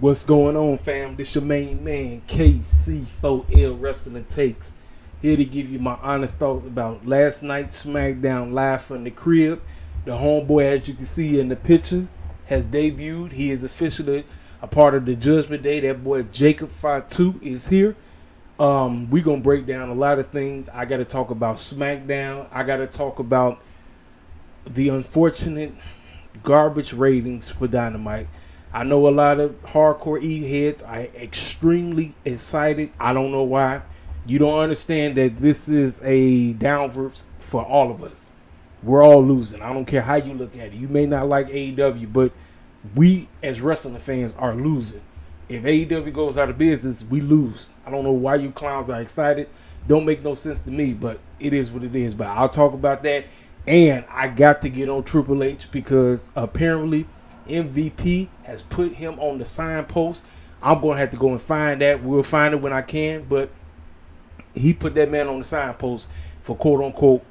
What's going on, fam? This your main man, KC4L Wrestling Takes. Here to give you my honest thoughts about last night's Smackdown live from the crib. The homeboy, as you can see in the picture, has debuted. He is officially a part of the Judgment Day. That boy Jacob Fatu is here. We're going to break down a lot of things. I got to talk about Smackdown. I got to talk about the unfortunate garbage ratings for Dynamite. I know a lot of hardcore E-heads are extremely excited. I don't know why. You don't understand that this is a downverse for all of us. We're all losing. I don't care how you look at it. You may not like AEW, but we as wrestling fans are losing. If AEW goes out of business, we lose. I don't know why you clowns are excited. Don't make no sense to me, but it is what it is. But I'll talk about that. And I got to get on Triple H because apparently MVP has put him on the signpost. I'm going to have to go and find that. We'll find it when I can. But he put that man on the signpost for quote-unquote,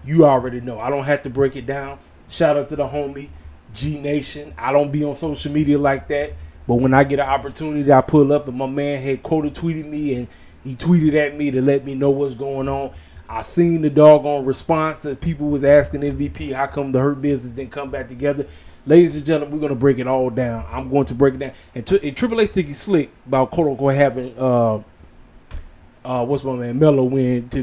you already know. I don't have to break it down. Shout out to the homie, G Nation. I don't be on social media like that. But when I get an opportunity, I pull up. And my man had tweeted me. And he tweeted at me to let me know what's going on. I seen the doggone response that people was asking MVP, how come the Hurt Business didn't come back together? Ladies and gentlemen, we're going to break it all down. I'm going to break it down. And Triple H think he's slick about quote-unquote having, what's my man, Mello win to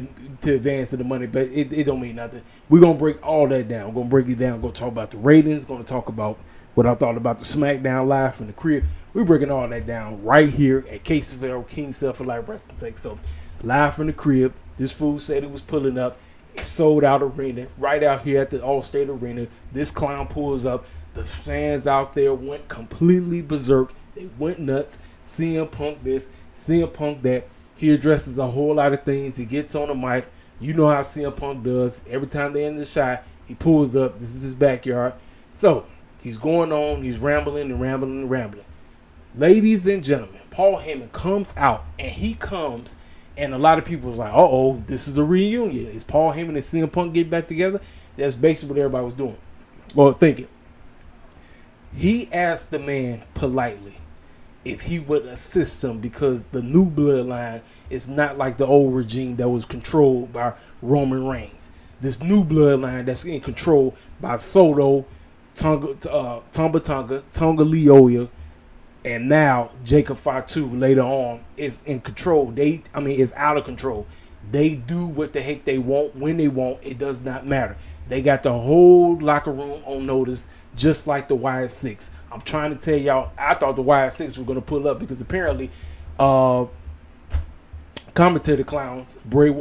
advance to the money. But it don't mean nothing. We're going to break all that down. We're going to break it down. We're going to talk about the ratings. Going to talk about what I thought about the Smackdown live from the crib. We're breaking all that down right here at KC4L King Self for Life Wrestling Take. So, live from the crib. This fool said it was pulling up. Sold out arena. Right out here at the Allstate Arena. This clown pulls up. The fans out there went completely berserk. They went nuts. CM Punk this, CM Punk that. He addresses a whole lot of things. He gets on the mic. You know how CM Punk does. Every time they end the shot, he pulls up. This is his backyard. So, he's going on. He's rambling and rambling and rambling. Ladies and gentlemen, Paul Heyman comes out. And he comes, and a lot of people was like, uh-oh, this is a reunion. Is Paul Heyman and CM Punk get back together? That's basically what everybody was doing. Well, thinking. He asked the man politely if he would assist him because the new bloodline is not like the old regime that was controlled by Roman Reigns. This new bloodline that's in control by Soto, Tonga Leoya, and now Jacob Fatu later on is in control. Is out of control. They do what the heck they want when they want. It does not matter. They got the whole locker room on notice, just like the Wyatt Six. I'm trying to tell y'all, I thought the Wyatt Six were going to pull up because apparently commentator clowns, Wade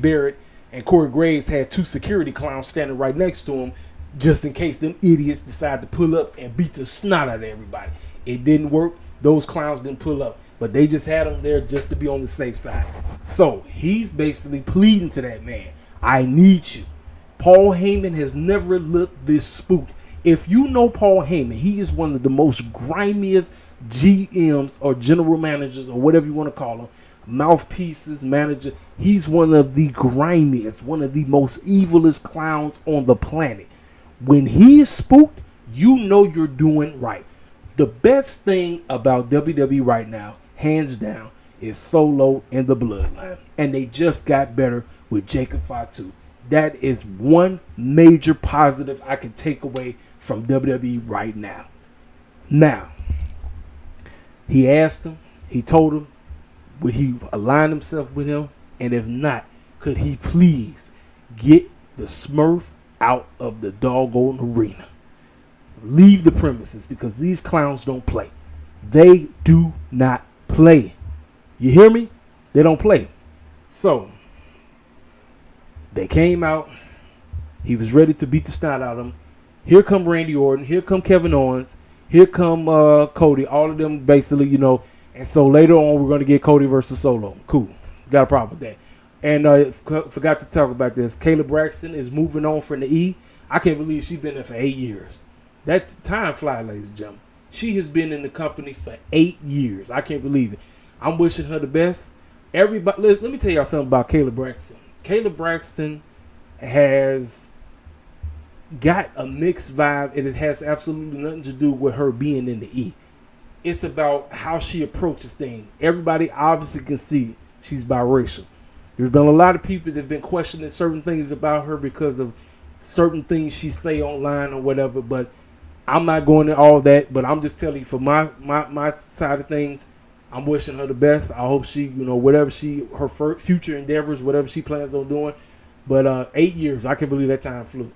Barrett and Corey Graves had two security clowns standing right next to him just in case them idiots decide to pull up and beat the snot out of everybody. It didn't work. Those clowns didn't pull up. But they just had him there just to be on the safe side. So he's basically pleading to that man. I need you. Paul Heyman has never looked this spooked. If you know Paul Heyman, he is one of the most grimiest GMs or general managers or whatever you want to call them. Mouthpieces, manager. He's one of the grimiest, one of the most evilest clowns on the planet. When he is spooked, you know you're doing right. The best thing about WWE right now, hands down, is Solo and the Bloodline. And they just got better with Jacob Fatu. That is one major positive I can take away from WWE right now. Now, he asked him, he told him, would he align himself with him? And if not, could he please get the Smurf out of the doggone arena? Leave the premises because these clowns don't play. They do not play. You hear me? They don't play. So, they came out. He was ready to beat the snot out of them. Here come Randy Orton. Here come Kevin Owens. Here come Cody. All of them basically, And so later on, we're going to get Cody versus Solo. Cool. Got a problem with that. And forgot to talk about this. Kayla Braxton is moving on from the E. I can't believe she's been there for 8 years. That's time fly, ladies and gentlemen. She has been in the company for 8 years. I can't believe it. I'm wishing her the best. Everybody, let me tell y'all something about Kayla Braxton. Kayla Braxton has got a mixed vibe. It has absolutely nothing to do with her being in the E. It's about how she approaches things. Everybody obviously can see she's biracial. There's been a lot of people that have been questioning certain things about her because of certain things she say online or whatever, but I'm not going into all that. But I'm just telling you, for my side of things, I'm wishing her the best. I hope she, whatever her future endeavors, whatever she plans on doing. But 8 years, I can't believe that time flew.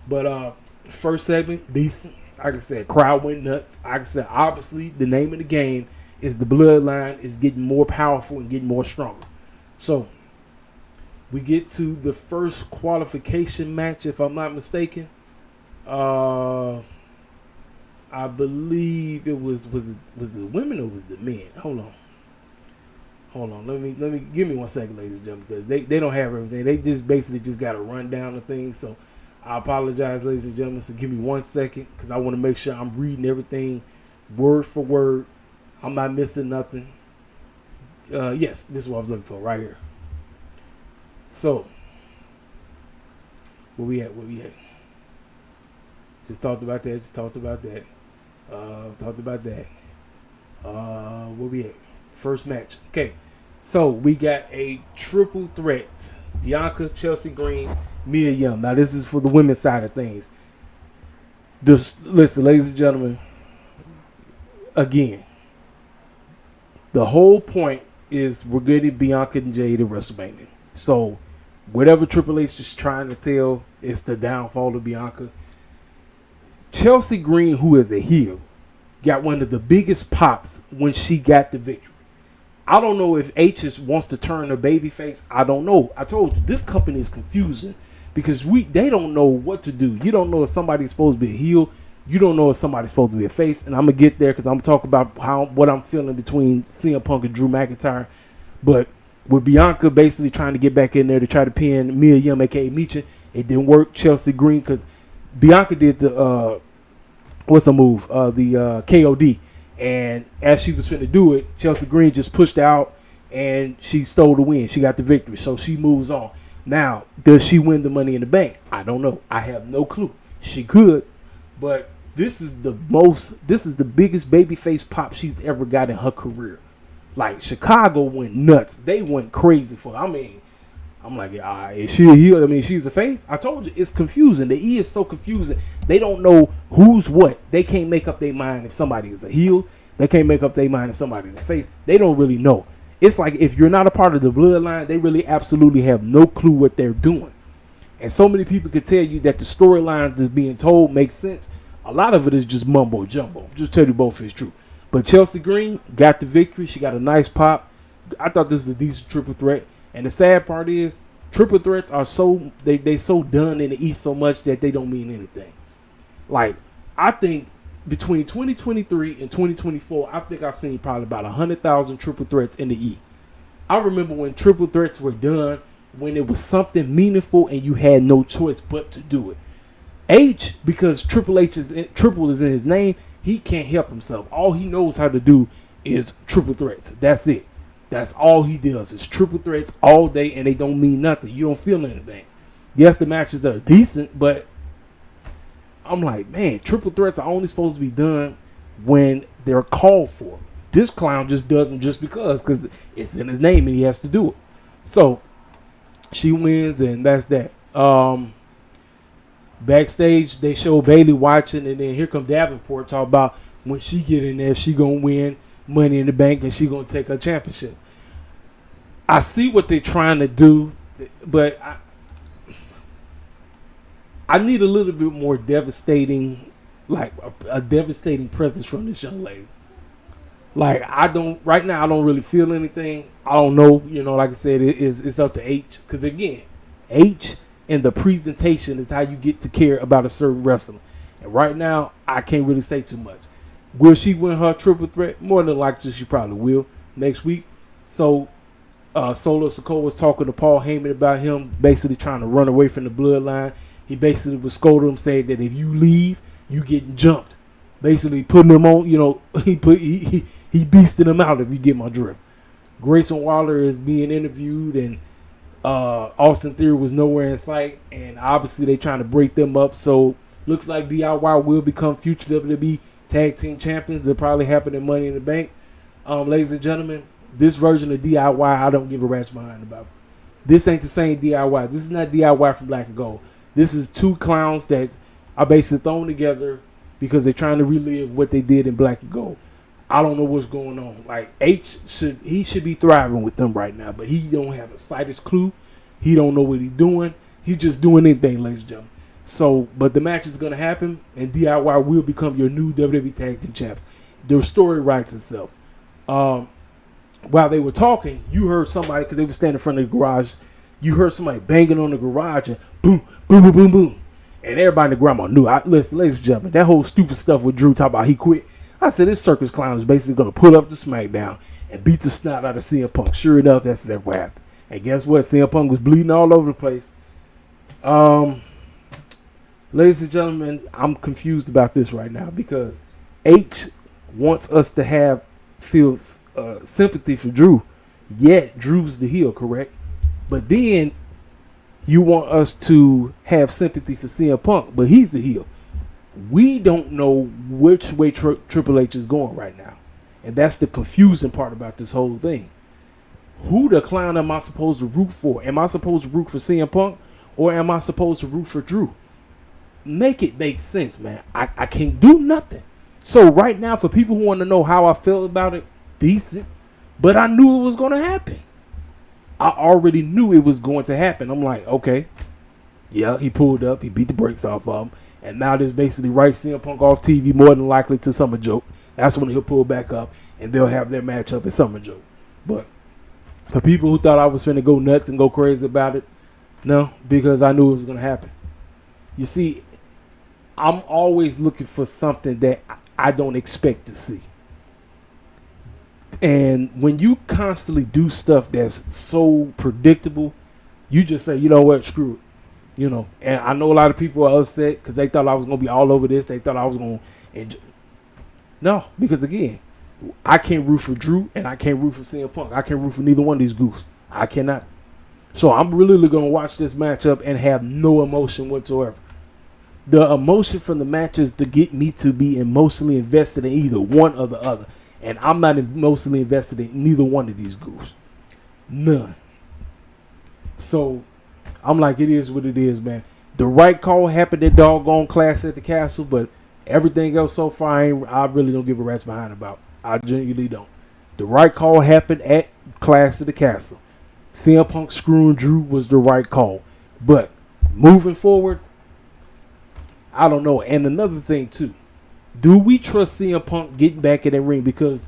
But first segment, decent. Like I said, crowd went nuts. Like I said, obviously, the name of the game is the Bloodline is getting more powerful and getting more stronger. So, we get to the first qualification match, if I'm not mistaken. I believe it was the women or was the men? Hold on. Let me give me 1 second, ladies and gentlemen, because they don't have everything. They just basically just got to run down the thing. So I apologize, ladies and gentlemen. So give me 1 second, because I want to make sure I'm reading everything word for word. I'm not missing nothing. Yes, this is what I was looking for right here. So, where we at? Just talked about that. Where we at? First match. Okay, so we got a triple threat. Bianca, Chelsea Green, Mia Yim. Now, this is for the women's side of things. Just listen, ladies and gentlemen. Again, the whole point is we're getting Bianca and Jade at WrestleMania. So, whatever Triple H is trying to tell, it's the downfall of Bianca. Chelsea Green, who is a heel, got one of the biggest pops when she got the victory. I don't know if H wants to turn her babyface. I don't know. I told you, this company is confusing because they don't know what to do. You don't know if somebody's supposed to be a heel. You don't know if somebody's supposed to be a face. And I'm going to get there because I'm going to talk about what I'm feeling between CM Punk and Drew McIntyre. But with Bianca basically trying to get back in there to try to pin Mia Yim, a.k.a. Micha, it didn't work. Chelsea Green, because Bianca did the, what's the move? The KOD. And as she was finna do it, Chelsea Green just pushed out and she stole the win. She got the victory. So she moves on. Now, does she win the Money in the Bank? I don't know. I have no clue. She could, but this is the biggest babyface pop she's ever got in her career. Like, Chicago went nuts. They went crazy for her. I mean, I'm like, is she a heel? I mean, she's a face? I told you, it's confusing. The E is so confusing. They don't know who's what. They can't make up their mind if somebody is a heel. They can't make up their mind if somebody's a face. They don't really know. It's like if you're not a part of the Bloodline, they really absolutely have no clue what they're doing. And so many people could tell you that the storylines that's being told make sense. A lot of it is just mumbo jumbo. Just tell you both is true. But Chelsea Green got the victory. She got a nice pop. I thought this was a decent triple threat. And the sad part is, triple threats are they so done in the East so much that they don't mean anything. Like, I think between 2023 and 2024, I think I've seen probably about 100,000 triple threats in the E. I remember when triple threats were done, when it was something meaningful and you had no choice but to do it. H, because Triple is in his name, he can't help himself. All he knows how to do is triple threats. That's it. That's all he does is triple threats all day, and they don't mean nothing. You don't feel anything. Yes, the matches are decent, but I'm like, man, triple threats are only supposed to be done when they're called for. This clown just does them just because it's in his name and he has to do it. So she wins, and that's that. Backstage, they show Bayley watching, and then here come Davenport talk about when she get in there, she gonna win Money in the Bank and she gonna take her championship. I see what they're trying to do, but I need a little bit more devastating, like a devastating presence from this young lady. Like, right now I don't really feel anything. I don't know, like I said, it's up to H, because again, H and the presentation is how you get to care about a certain wrestler. And right now, I can't really say too much. Will she win her triple threat? More than likely, she probably will next week. So, Solo Sikoa was talking to Paul Heyman about him basically trying to run away from the Bloodline. He basically was scolding him, saying that if you leave, you getting jumped. Basically putting him on, he beasted him out, if you get my drift. Grayson Waller is being interviewed, and Austin Theory was nowhere in sight, and obviously they trying to break them up. So looks like DIY will become future WWE Tag Team Champions. They'll probably happen in Money in the Bank. Ladies and gentlemen, this version of DIY I don't give a rat's behind about. This ain't the same DIY. This is not DIY from Black and Gold. This is two clowns that are basically thrown together because they're trying to relive what they did in Black and Gold. I don't know what's going on. Like should be thriving with them right now, but he don't have the slightest clue. He don't know what he's doing. He's just doing anything, ladies and gentlemen. So, but the match is gonna happen, and DIY will become your new WWE Tag Team Champs. The story writes itself. While they were talking, you heard somebody, because they were standing in front of the garage. You heard somebody banging on the garage and boom, boom, boom, boom, boom, and everybody in the grandma knew. Listen, ladies and gentlemen, that whole stupid stuff with Drew talking about he quit. I said this circus clown is basically going to pull up to SmackDown and beat the snot out of CM Punk. Sure enough, that's exactly what happened. And guess what? CM Punk was bleeding all over the place. Ladies and gentlemen, I'm confused about this right now because H wants us to feel sympathy for Drew. Yet Drew's the heel, correct? But then you want us to have sympathy for CM Punk, but he's the heel. We don't know which way Triple H is going right now. And that's the confusing part about this whole thing. Who the clown am I supposed to root for? Am I supposed to root for CM Punk? Or am I supposed to root for Drew? Make it make sense, man. I can't do nothing. So right now, for people who want to know how I felt about it, decent. But I knew it was going to happen. I already knew it was going to happen. I'm like, okay. Yeah, he pulled up. He beat the brakes off of him. And now this basically writes CM Punk off TV more than likely to Summer Joke. That's when he'll pull back up and they'll have their matchup at Summer Joke. But for people who thought I was finna go nuts and go crazy about it, no, because I knew it was going to happen. You see, I'm always looking for something that I don't expect to see. And when you constantly do stuff that's so predictable, you just say, you know what, screw it. You know, and I know a lot of people are upset because they thought I was going to be all over this. They thought I was going to enjoy. No, because again, I can't root for Drew and I can't root for CM Punk. I can't root for neither one of these goofs. I cannot. So I'm really going to watch this matchup and have no emotion whatsoever. The emotion from the match is to get me to be emotionally invested in either one or the other. And I'm not emotionally invested in neither one of these goofs. None. So I'm like, it is what it is, man. The right call happened at doggone Clash at the Castle, but everything else so far, I really don't give a rat's behind about. I genuinely don't. The right call happened at Clash at the Castle. CM Punk screwing Drew was the right call. But moving forward, I don't know. And another thing, too. Do we trust CM Punk getting back in that ring? Because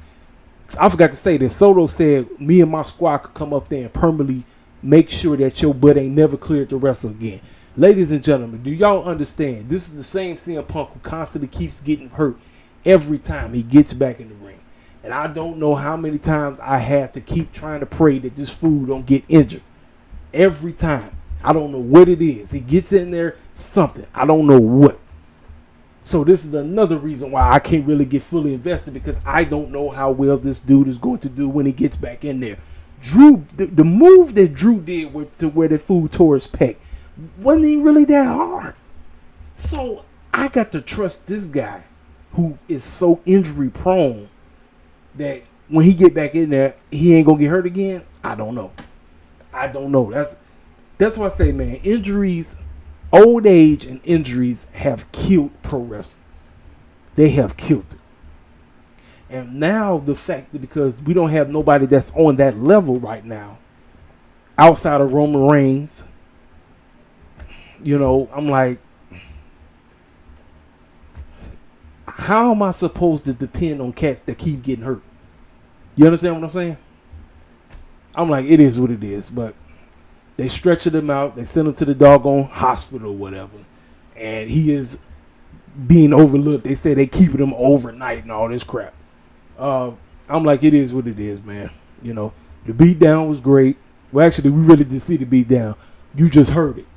I forgot to say this. Soto said me and my squad could come up there and permanently make sure that your butt ain't never cleared to wrestle again. Ladies and gentlemen, do y'all understand? This is the same CM Punk who constantly keeps getting hurt every time he gets back in the ring. And I don't know how many times I have to keep trying to pray that this fool don't get injured. Every time. I don't know what it is. He gets in there, something. I don't know what. So this is another reason why I can't really get fully invested, because I don't know how well this dude is going to do when he gets back in there. Drew, the move that Drew did to where the fool tore his pec wasn't even really that hard. So I got to trust this guy who is so injury prone that when he get back in there, he ain't gonna get hurt again. I don't know. That's why I say, man, injuries, old age and injuries have killed pro wrestling. They have killed it. And now the fact that because we don't have nobody that's on that level right now, outside of Roman Reigns, you know, I'm like, how am I supposed to depend on cats that keep getting hurt? You understand what I'm saying? I'm like, it is what it is, but they stretching him out. They send him to the doggone hospital or whatever, and he is being overlooked. They say they keeping him overnight and all this crap. I'm like, it is what it is, man. You know, the beatdown was great. Well, actually, we really didn't see the beatdown. You just heard it.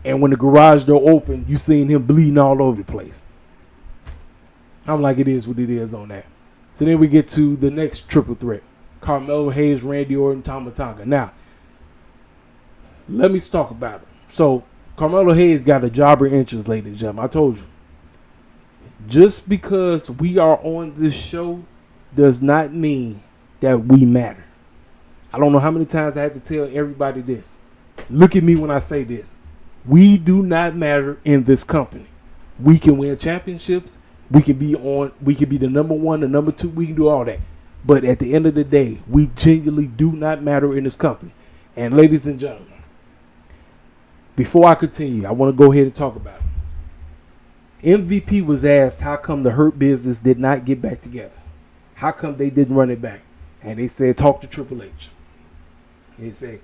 And when the garage door opened, you seen him bleeding all over the place. I'm like, it is what it is on that. So then we get to the next triple threat. Carmelo Hayes, Randy Orton, Tama Tonga. Now, Let me talk about it. So, Carmelo Hayes got a jobber interest, ladies and gentlemen. I told you. Just because we are on this show does not mean that we matter. I don't know how many times I have to tell everybody this. Look at me when I say this. We do not matter in this company. We can win championships. We can be the number one, the number two. We can do all that. But at the end of the day, we genuinely do not matter in this company. And ladies and gentlemen, before I continue, I want to go ahead and talk about it. MVP was asked how come the Hurt Business did not get back together. How come they didn't run it back? And they said, talk to Triple H. They say,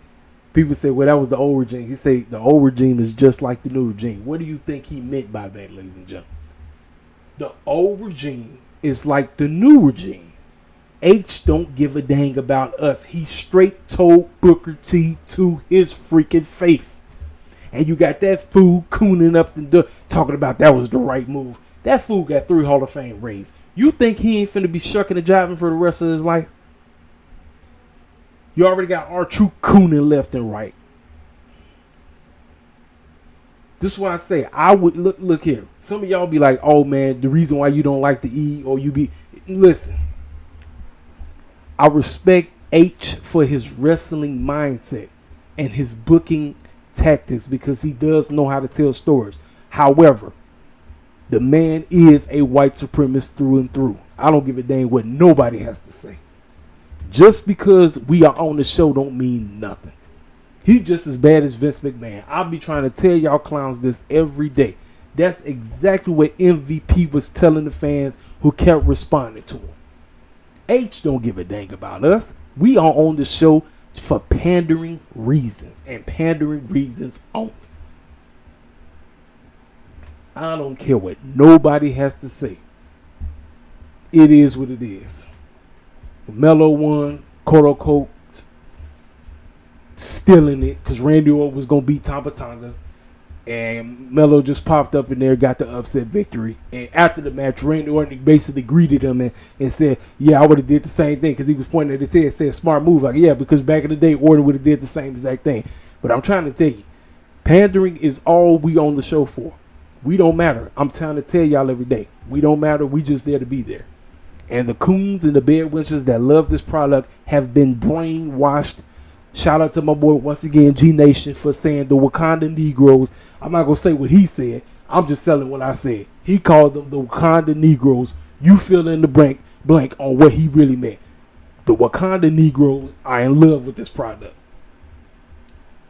people say, well, that was the old regime. He said, the old regime is just like the new regime. What do you think he meant by that, ladies and gentlemen? The old regime is like the new regime. H don't give a dang about us. He straight told Booker T to his freaking face. And you got that fool cooning up talking about that was the right move. That fool got 3 Hall of Fame rings. You think he ain't finna be shucking and jiving for the rest of his life? You already got R-Truth cooning left and right. This is why I say I would look here. Some of y'all be like, oh man, the reason why you don't like the E or you be listen. I respect H for his wrestling mindset and his booking tactics because he does know how to tell stories. However, the man is a white supremacist through and through. I don't give a dang what nobody has to say. Just because we are on the show don't mean nothing. He's just as bad as Vince McMahon. I'll be trying to tell y'all clowns this every day. That's exactly what MVP was telling the fans who kept responding to him. H don't give a dang about us. We are on the show for pandering reasons and pandering reasons only. I don't care what nobody has to say. It is what it is. Melo won, quote unquote, stealing it because Randy Orton was going to beat Tama Tonga. And Melo just popped up in there, got the upset victory. And after the match, Randy Orton basically greeted him and said, yeah, I would have did the same thing because he was pointing at his head, said smart move. Like, yeah, because back in the day, Orton would have did the same exact thing. But I'm trying to tell you, pandering is all we on the show for. We don't matter. I'm trying to tell y'all every day. We don't matter. We just there to be there. And the coons and the bedwinches that love this product have been brainwashed. Shout out to my boy once again, G Nation, for saying the Wakanda Negroes. I'm not going to say what he said. I'm just telling what I said. He called them the Wakanda Negroes. You fill in the blank on what he really meant. The Wakanda Negroes are in love with this product.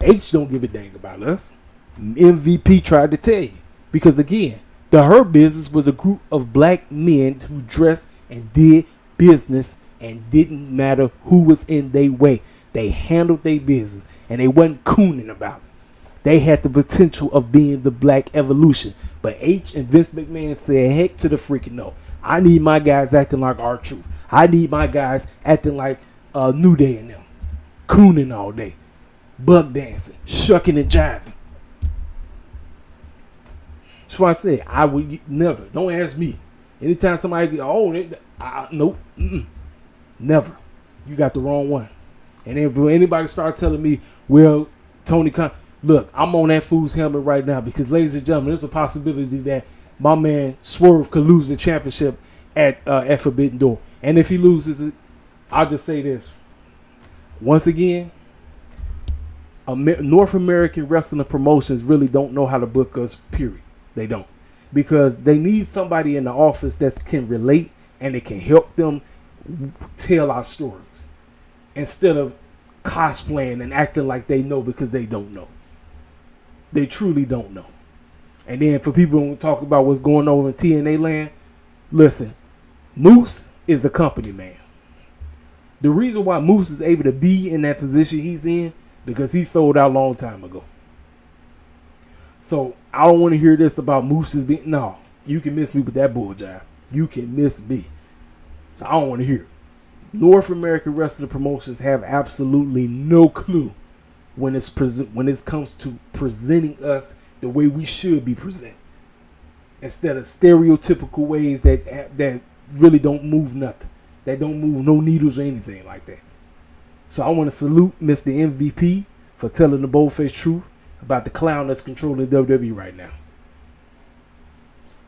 H don't give a dang about us. MVP tried to tell you. Because again, the Hurt Business was a group of black men who dressed and did business and didn't matter who was in their way. They handled their business and they wasn't cooning about it. They had the potential of being the black evolution. But H and Vince McMahon said, heck to the freaking no. I need my guys acting like R-Truth. I need my guys acting like New Day and them. Cooning all day. Bug dancing. Shucking and jiving. That's why I said I would never. Don't ask me. Anytime somebody nope. Never. You got the wrong one. And if anybody start telling me, well, Tony Khan, look, I'm on that fool's helmet right now because, ladies and gentlemen, there's a possibility that my man Swerve could lose the championship at Forbidden Door. And if he loses it, I'll just say this. Once again, North American wrestling promotions really don't know how to book us, period. They don't. Because they need somebody in the office that can relate and it can help them tell our stories. Instead of cosplaying and acting like they know because they don't know. They truly don't know. And then for people who talk about what's going on in TNA land, listen, Moose is a company man. The reason why Moose is able to be in that position he's in, because he sold out a long time ago. So I don't want to hear this about Moose's being, no, you can miss me with that bull jive. You can miss me. So I don't want to hear it. North American wrestling promotions have absolutely no clue when it comes to presenting us the way we should be presented, instead of stereotypical ways that really don't move nothing, that don't move no needles or anything like that. So I want to salute Mr. MVP for telling the bold-faced truth about the clown that's controlling WWE right now.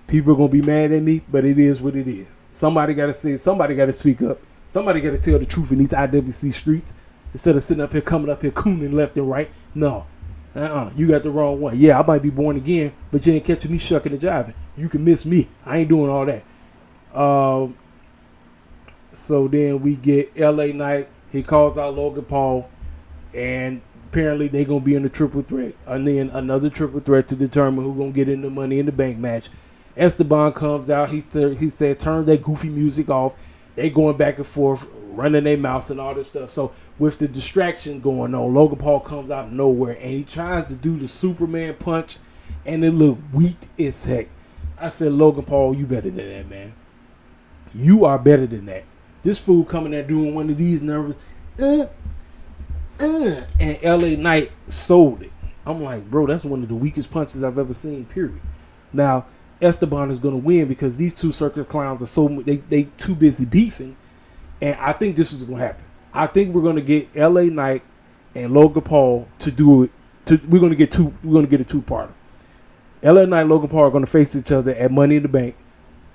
People are going to be mad at me, but it is what it is. Somebody got to say, somebody got to speak up. Somebody got to tell the truth in these IWC streets instead of sitting up here, coming up here, cooning left and right. No. You got the wrong one. Yeah, I might be born again, but you ain't catching me shucking and jiving. You can miss me. I ain't doing all that. So then we get LA Knight. He calls out Logan Paul, and apparently they're going to be in a triple threat. And then another triple threat to determine who's going to get in the Money in the Bank match. Esteban comes out. He said, turn that goofy music off. They going back and forth, running their mouths and all this stuff. So with the distraction going on, Logan Paul comes out of nowhere, and he tries to do the Superman punch, and it looked weak as heck. I said, Logan Paul, you better than that, man. You are better than that. This fool coming there doing one of these numbers, and LA Knight sold it. I'm like, bro, that's one of the weakest punches I've ever seen, period. Now, Esteban is going to win because these two circus clowns are they too busy beefing, and I think this is going to happen. I think we're going to get LA Knight and Logan Paul to do it. We're going to get a two-parter. LA Knight and Logan Paul are going to face each other at Money in the Bank.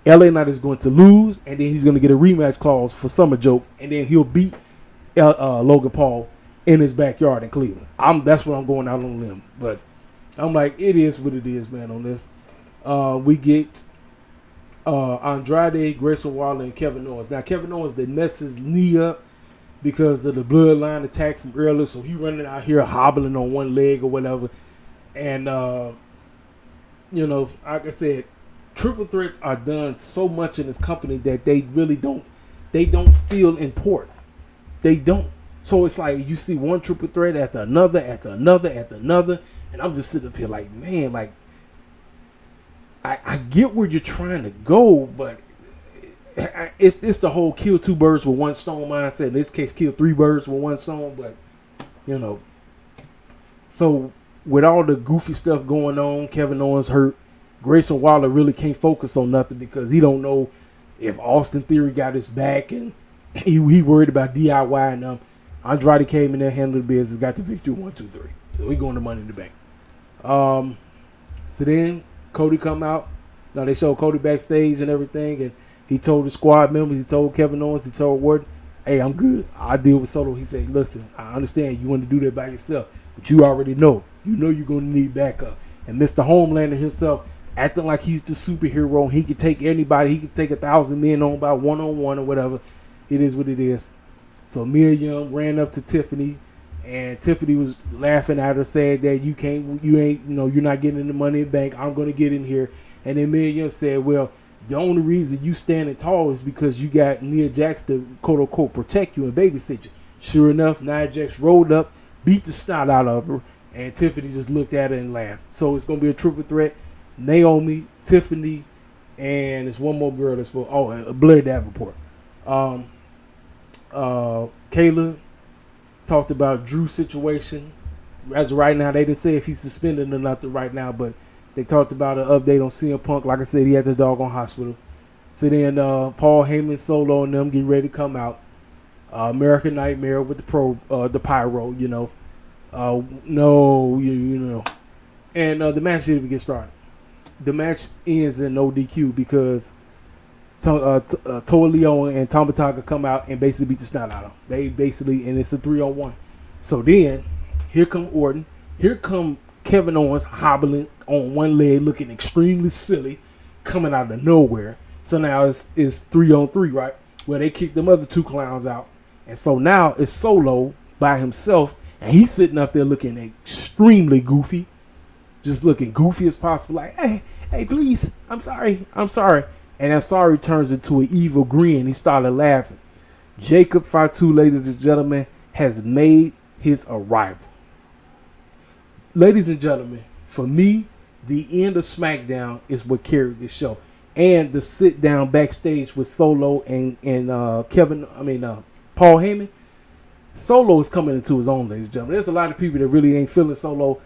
LA Knight is going to lose, and then he's going to get a rematch clause for Summer Joke, and then he'll beat Logan Paul in his backyard in Cleveland. That's what I'm going out on a limb, but I'm like, it is what it is, man. On this. We get Andrade, Grayson Waller, and Kevin Owens. Now, Kevin Owens, they messed his knee up because of the bloodline attack from earlier, so he running out here hobbling on one leg or whatever. And, like I said, triple threats are done so much in this company that they really don't feel important. They don't. So it's like you see one triple threat after another, and I'm just sitting up here like, man, like, I get where you're trying to go, but it's the whole kill two birds with one stone mindset. In this case, kill three birds with one stone, but, So with all the goofy stuff going on, Kevin Owens hurt. Grayson Waller really can't focus on nothing because he don't know if Austin Theory got his back, and he worried about DIY and them. Andrade came in there, handled the business, got the victory 1-2-3. So he going to Money in the Bank. So then Cody come out. Now they showed Cody backstage and everything, and he told the squad members, he told Kevin Owens, he told Ward, hey, I'm good. I'll deal with Solo. He said, listen, I understand you want to do that by yourself, but you already know. You know you're going to need backup. And Mr. Homelander himself acting like he's the superhero, and he could take anybody. He could take 1,000 men on by one-on-one or whatever. It is what it is. So Mia Yim ran up to Tiffany, and Tiffany was laughing at her, saying that you're not getting in the Money in the Bank. I'm going to get in here. And then Mia Yim said, well, the only reason you standing tall is because you got Nia Jax to quote-unquote protect you and babysit you. Sure enough, Nia Jax rolled up, beat the snot out of her, and Tiffany just looked at her and laughed. So it's going to be a triple threat. Naomi, Tiffany, and there's one more girl that's Blair Davenport. Kayla talked about Drew's situation. As of right now, they didn't say if he's suspended or nothing right now, but they talked about an update on CM Punk. Like I said, he had the doggone hospital. So then Paul Heyman, Solo, and them get ready to come out. American Nightmare with the pyro, And the match didn't even get started. The match ends in no DQ because Toa Leon and Tama Tonga come out and basically beat the snot out of them. And it's a 3-on-1. So then, here come Orton. Here come Kevin Owens hobbling on one leg, looking extremely silly, coming out of nowhere. So now it's 3-on-3, right? Where they kick them other two clowns out. And so now it's Solo by himself, and he's sitting up there looking extremely goofy. Just looking goofy as possible, like, hey, please, I'm sorry. And that sorry turns into an evil grin. He started laughing. Jacob Fatu, ladies and gentlemen, has made his arrival. Ladies and gentlemen, for me, the end of SmackDown is what carried this show. And the sit down backstage with Solo and Paul Heyman. Solo is coming into his own, ladies and gentlemen. There's a lot of people that really ain't feeling Solo.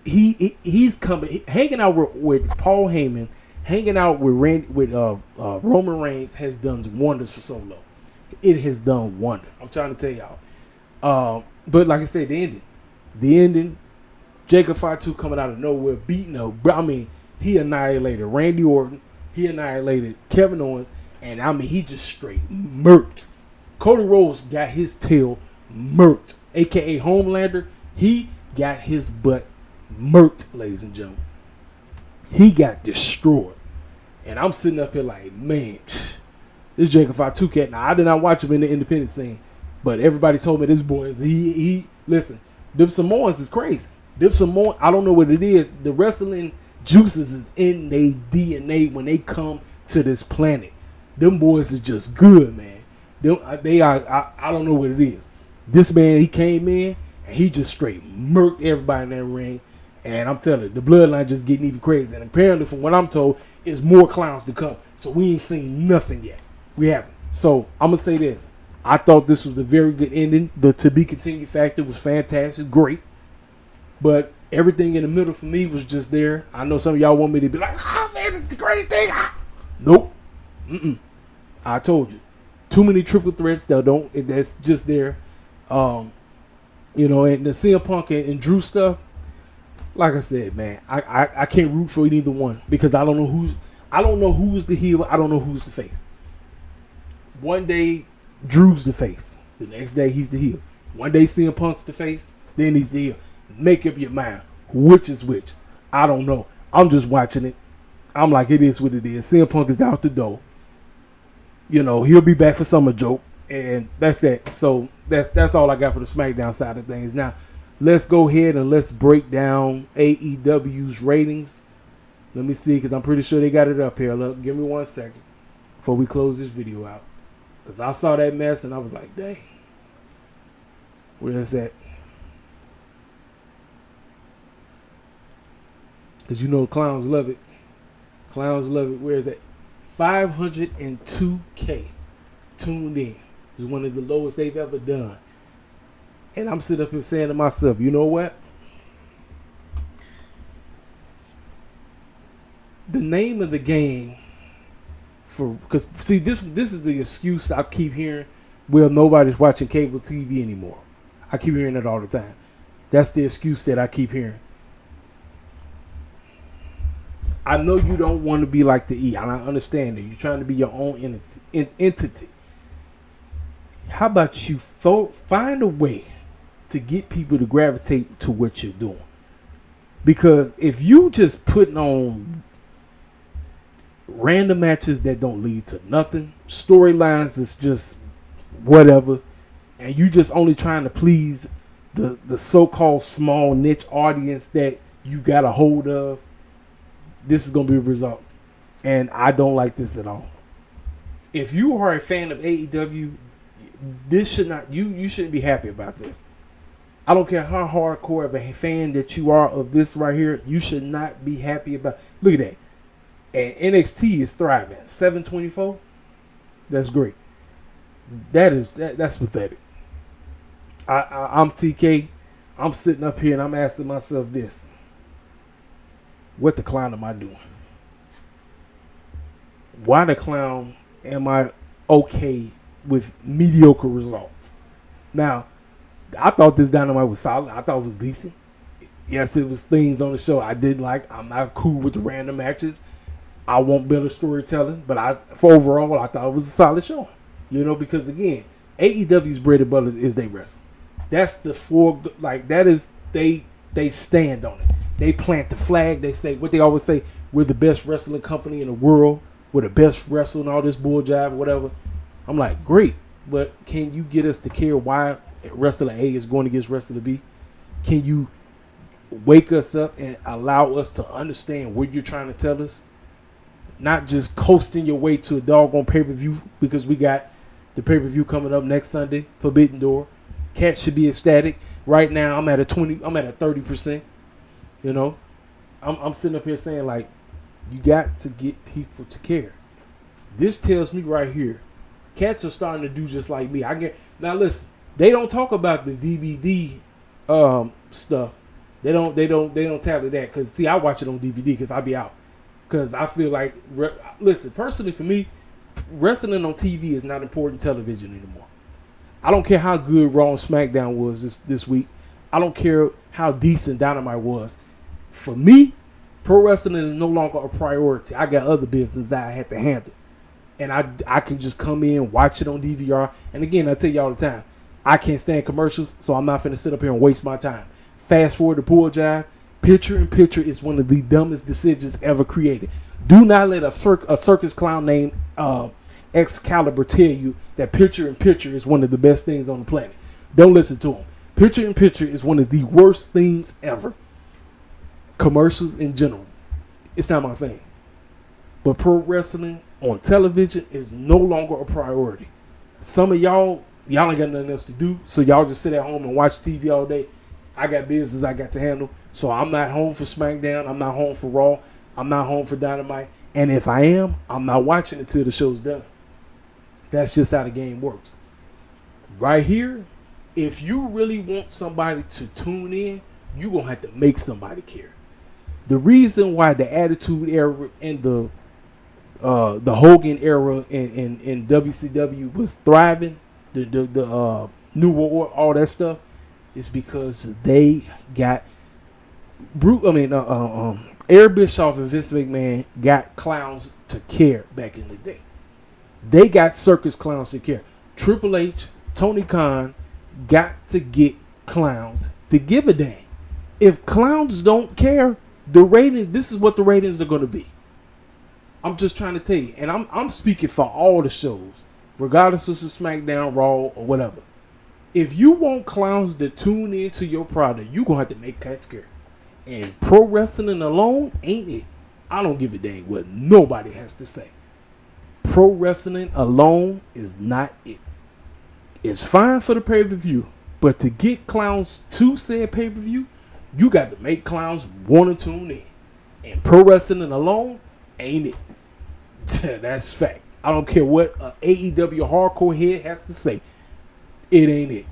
He's coming, hanging out with Paul Heyman, hanging out with Roman Reigns has done wonders for Solo. It has done wonders. I'm trying to tell y'all. But like I said, the ending. The ending, Jacob Fatu coming out of nowhere, beating up. I mean, he annihilated Randy Orton. He annihilated Kevin Owens. And, I mean, he just straight murked. Cody Rhodes got his tail murked. A.K.A. Homelander, he got his butt murked, ladies and gentlemen. He got destroyed. And I'm sitting up here like, man, this Jacob Fatu cat. Now, I did not watch him in the independent scene. But everybody told me this boy is, listen, them Samoans is crazy. Them Samoans, I don't know what it is. The wrestling juices is in their DNA when they come to this planet. Them boys is just good, man. They are, I don't know what it is. This man, he came in and he just straight murked everybody in that ring. And I'm telling you, the bloodline just getting even crazy. And apparently, from what I'm told, is more clowns to come. So we ain't seen nothing yet. We haven't. So I'm gonna say this. I thought this was a very good ending. The to be continued factor was fantastic, great. But everything in the middle for me was just there. I know some of y'all want me to be like, man, it's the great thing. Nope. I told you. Too many triple threats that's just there. And the CM Punk and Drew stuff, like I said, man, I can't root for either one because I don't know who's the heel, I don't know who's the face. One day Drew's the face, the next day he's the heel. One day CM Punk's the face, then he's the heel. Make up your mind which is which. I don't know. I'm just watching it. I'm like, it is what it is. CM Punk is out the door. He'll be back for Summer Joke, and that's that. So that's all I got for the SmackDown side of things. Now, let's go ahead and let's break down AEW's ratings. Let me see, because I'm pretty sure they got it up here. Look, give me 1 second before we close this video out. Because I saw that mess, and I was like, dang. Where is that? Because clowns love it. Clowns love it. Where is that? 502K tuned in. It's one of the lowest they've ever done. And I'm sitting up here saying to myself, you know what? The name of the game because see this is the excuse I keep hearing. Well, nobody's watching cable TV anymore. I keep hearing that all the time. That's the excuse that I keep hearing. I know you don't want to be like the E. I understand that. You're trying to be your own entity. How about you find a way to get people to gravitate to what you're doing? Because if you just putting on random matches that don't lead to nothing, storylines that's just whatever, and you just only trying to please the so-called small niche audience that you got a hold of, this is going to be the result. And I don't like this at all. If you are a fan of AEW, this should not, you shouldn't be happy about this. I don't care how hardcore of a fan that you are of this right here, you should not be happy about. Look at that. And NXT is thriving. 724. That's great. That's pathetic. I'm TK. I'm sitting up here and I'm asking myself this. What the clown am I doing? Why the clown am I okay with mediocre results? Now, I thought this Dynamite was solid. I thought it was decent. Yes, it was things on the show I didn't like. I'm not cool with the random matches. I want better storytelling. But for overall, I thought it was a solid show. Because again, AEW's bread and butter is they wrestling. That's that is, they stand on it. They plant the flag. They say what they always say, we're the best wrestling company in the world. We're the best wrestling, all this bull jive, whatever. I'm like, great. But can you get us to care why Wrestler A is going against Wrestler B? Can you wake us up and allow us to understand what you're trying to tell us? Not just coasting your way to a doggone pay-per-view, because we got the pay-per-view coming up next Sunday, Forbidden Door. Cat should be ecstatic. Right now, I'm at 30%. I'm sitting up here saying, like, you got to get people to care. This tells me right here, cats are starting to do just like me. Now listen, they don't talk about the DVD stuff. They don't tally that, because see, I watch it on DVD because I be out. Because I feel like, listen, personally for me, wrestling on TV is not important television anymore. I don't care how good Raw and SmackDown was this week. I don't care how decent Dynamite was. For me, pro wrestling is no longer a priority. I got other business that I had to handle. And I can just come in, watch it on DVR. And again, I tell you all the time, I can't stand commercials, so I'm not finna sit up here and waste my time. Fast forward to Pull Jive. Picture-in-picture is one of the dumbest decisions ever created. Do not let a circus clown named Excalibur tell you that picture-in-picture is one of the best things on the planet. Don't listen to him. Picture-in-picture is one of the worst things ever. Commercials in general, it's not my thing. But pro wrestling on television is no longer a priority. Some of y'all ain't got nothing else to do, so y'all just sit at home and watch TV all day. I got business I got to handle, so I'm not home for SmackDown. I'm not home for Raw. I'm not home for Dynamite. And if I am, I'm not watching until the show's done. That's just how the game works. Right here, if you really want somebody to tune in, you're going to have to make somebody care. The reason why the Attitude Era and the Hogan era in WCW was thriving, the New World, all that stuff, is because they got Eric Bischoff and Vince McMahon got clowns to care back in the day. They got circus clowns to care. Triple H, Tony Khan got to get clowns to give a damn. If clowns don't care, the rating, this is what the ratings are going to be. I'm just trying to tell you, and I'm speaking for all the shows, regardless of SmackDown, Raw, or whatever. If you want clowns to tune into your product, you're going to have to make that scare. And pro wrestling alone ain't it. I don't give a dang what nobody has to say. Pro wrestling alone is not it. It's fine for the pay-per-view, but to get clowns to said pay-per-view, you got to make clowns want to tune in. And pro wrestling alone ain't it. That's fact. I don't care what AEW hardcore head has to say. It ain't it.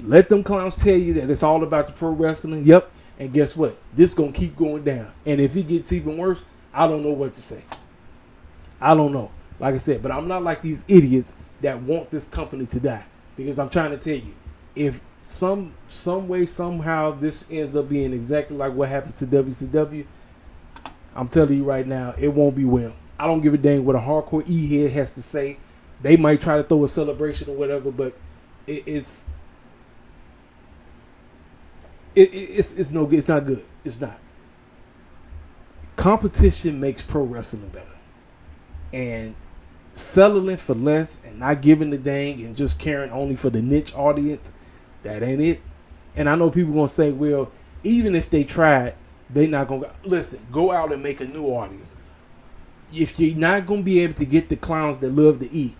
Let them clowns tell you that it's all about the pro wrestling. Yep. And guess what? This is going to keep going down. And if it gets even worse, I don't know what to say. I don't know. Like I said, but I'm not like these idiots that want this company to die. Because I'm trying to tell you, if some way, somehow, this ends up being exactly like what happened to WCW, I'm telling you right now, it won't be well. I don't give a dang what a hardcore E-head has to say. They might try to throw a celebration or whatever, but it's no good. It's not good. It's not. Competition makes pro wrestling better. And settling for less and not giving the dang and just caring only for the niche audience, that ain't it. And I know people going to say, well, even if they tried, they not going to. Listen, go out and make a new audience. If you're not going to be able to get the clowns that love to eat,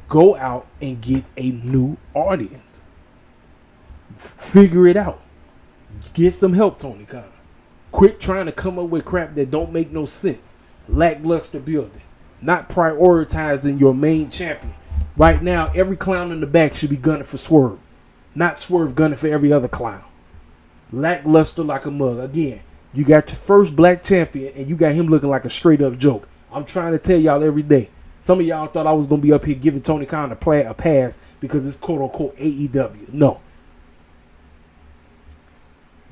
go out and get a new audience. Figure it out. Get some help, Tony Khan. Quit trying to come up with crap that don't make no sense. Lackluster building. Not prioritizing your main champion. Right now, every clown in the back should be gunning for Swerve. Not Swerve gunning for every other clown. Lackluster like a mug. Again, you got your first black champion and you got him looking like a straight up joke. I'm trying to tell y'all every day. Some of y'all thought I was going to be up here giving Tony Khan a pass because it's quote unquote AEW. No.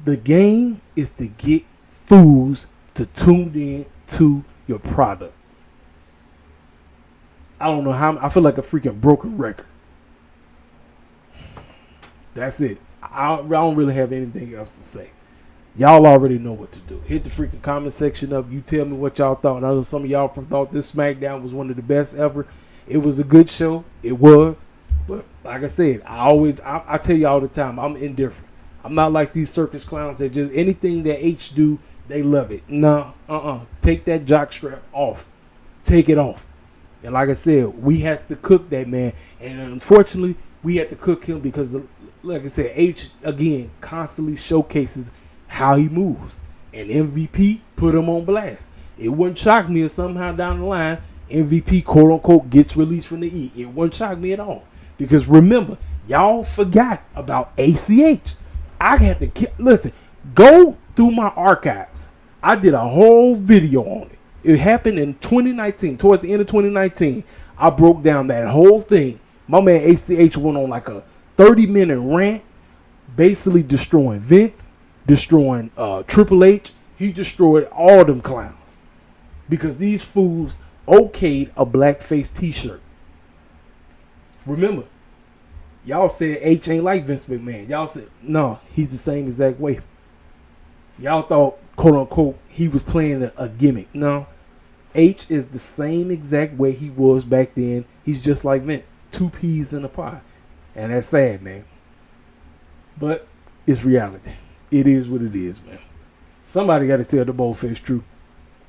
The game is to get fools to tune in to your product. I don't know how. I feel like a freaking broken record. That's it. I don't really have anything else to say. Y'all already know what to do. Hit the freaking comment section up. You tell me what y'all thought. I know some of y'all thought this SmackDown was one of the best ever. It was a good show. It was. But like I said, I tell you all the time, I'm indifferent. I'm not like these circus clowns that just anything that H do, they love it. No, take that jockstrap off. Take it off. And like I said, we have to cook that man. And unfortunately, we have to cook him because, like I said, H, again, constantly showcases how he moves. And MVP put him on blast. It wouldn't shock me if somehow down the line, MVP, quote-unquote, gets released from the E. It wouldn't shock me at all. Because remember, y'all forgot about ACH. I had to listen, go through my archives. I did a whole video on it. It happened in 2019, towards the end of 2019. I broke down that whole thing. My man ACH went on like a 30-minute rant, basically destroying Vince, destroying Triple H. He destroyed all them clowns because these fools okayed a blackface t-shirt. Remember, y'all said H ain't like Vince McMahon. Y'all said, no, he's the same exact way. Y'all thought, quote unquote, he was playing a gimmick. No, H is the same exact way he was back then. He's just like Vince. 2 peas in a pie. And that's sad, man. But it's reality. It is what it is, man. Somebody got to tell the bold-faced truth.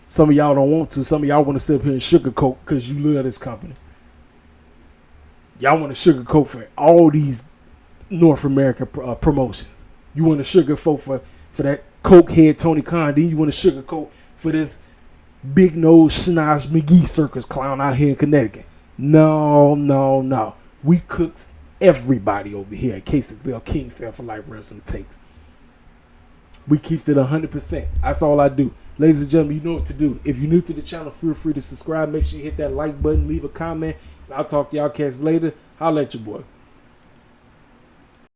Some of y'all don't want to. Some of y'all want to sit up here and sugarcoat because you love this company. Y'all want to sugarcoat for all these North American promotions. You want to sugarcoat for that coke head Tony Khan. Then you want to sugarcoat for this big nose schnoz McGee circus clown out here in Connecticut. No. We cooked everybody over here at Caseyville King Self for Life Wrestling Takes. We keeps it 100%. That's all I do. Ladies and gentlemen, you know what to do. If you're new to the channel, feel free to subscribe. Make sure you hit that like button, leave a comment. And I'll talk to y'all cats later. Holla at your boy.